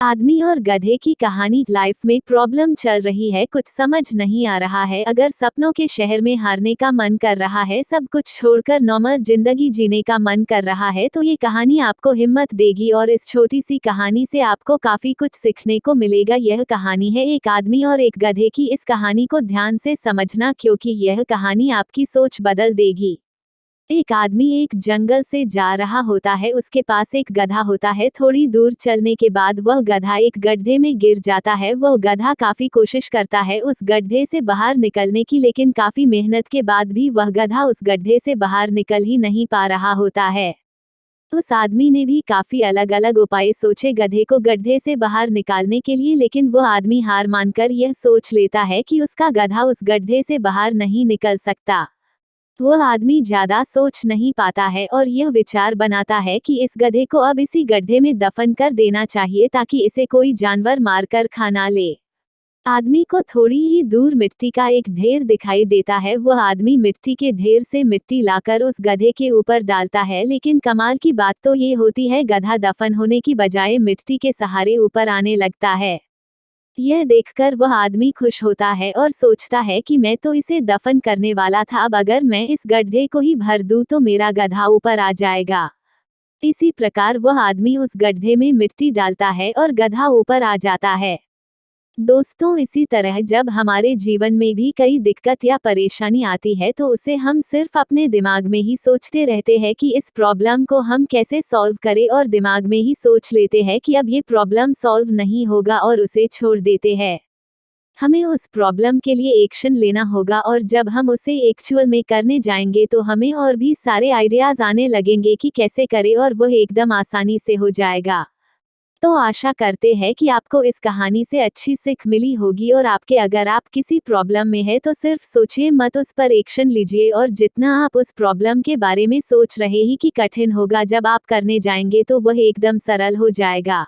आदमी और गधे की कहानी। लाइफ में प्रॉब्लम चल रही है, कुछ समझ नहीं आ रहा है। अगर सपनों के शहर में हारने का मन कर रहा है, सब कुछ छोड़कर नॉर्मल जिंदगी जीने का मन कर रहा है, तो ये कहानी आपको हिम्मत देगी और इस छोटी सी कहानी से आपको काफी कुछ सीखने को मिलेगा। यह कहानी है एक आदमी और एक गधे की। इस कहानी को ध्यान से समझना, क्योंकि यह कहानी आपकी सोच बदल देगी। एक आदमी एक जंगल से जा रहा होता है, उसके पास एक गधा होता है। थोड़ी दूर चलने के बाद वह गधा एक गड्ढे में गिर जाता है। वह गधा काफी कोशिश करता है उस गड्ढे से बाहर निकलने की, लेकिन काफी मेहनत के बाद भी वह गधा उस गड्ढे से बाहर निकल ही नहीं पा रहा होता है। उस आदमी ने भी काफी अलग अलग उपाय सोचे गधे को गड्ढे से बाहर निकालने के लिए, लेकिन वह आदमी हार मानकर यह सोच लेता है कि उसका गधा उस गड्ढे से बाहर नहीं निकल सकता। वह आदमी ज्यादा सोच नहीं पाता है और यह विचार बनाता है कि इस गधे को अब इसी गड्ढे में दफन कर देना चाहिए, ताकि इसे कोई जानवर मारकर खा ना ले। आदमी को थोड़ी ही दूर मिट्टी का एक ढेर दिखाई देता है। वह आदमी मिट्टी के ढेर से मिट्टी लाकर उस गधे के ऊपर डालता है, लेकिन कमाल की बात तो ये होती है, गधा दफन होने की बजाय मिट्टी के सहारे ऊपर आने लगता है। यह देखकर वह आदमी खुश होता है और सोचता है कि मैं तो इसे दफन करने वाला था, अब अगर मैं इस गड्ढे को ही भर दूं तो मेरा गधा ऊपर आ जाएगा। इसी प्रकार वह आदमी उस गड्ढे में मिट्टी डालता है और गधा ऊपर आ जाता है। दोस्तों, इसी तरह जब हमारे जीवन में भी कई दिक्कत या परेशानी आती है, तो उसे हम सिर्फ अपने दिमाग में ही सोचते रहते हैं कि इस प्रॉब्लम को हम कैसे सॉल्व करें, और दिमाग में ही सोच लेते हैं कि अब ये प्रॉब्लम सॉल्व नहीं होगा और उसे छोड़ देते हैं। हमें उस प्रॉब्लम के लिए एक्शन लेना होगा, और जब हम उसे एक्चुअल में करने जाएंगे तो हमें और भी सारे आइडियाज आने लगेंगे कि कैसे करें, और वह एकदम आसानी से हो जाएगा। तो आशा करते हैं कि आपको इस कहानी से अच्छी सीख मिली होगी, और अगर आप किसी प्रॉब्लम में है तो सिर्फ सोचिए मत, उस पर एक्शन लीजिए। और जितना आप उस प्रॉब्लम के बारे में सोच रहे ही कि कठिन होगा, जब आप करने जाएंगे तो वह एकदम सरल हो जाएगा।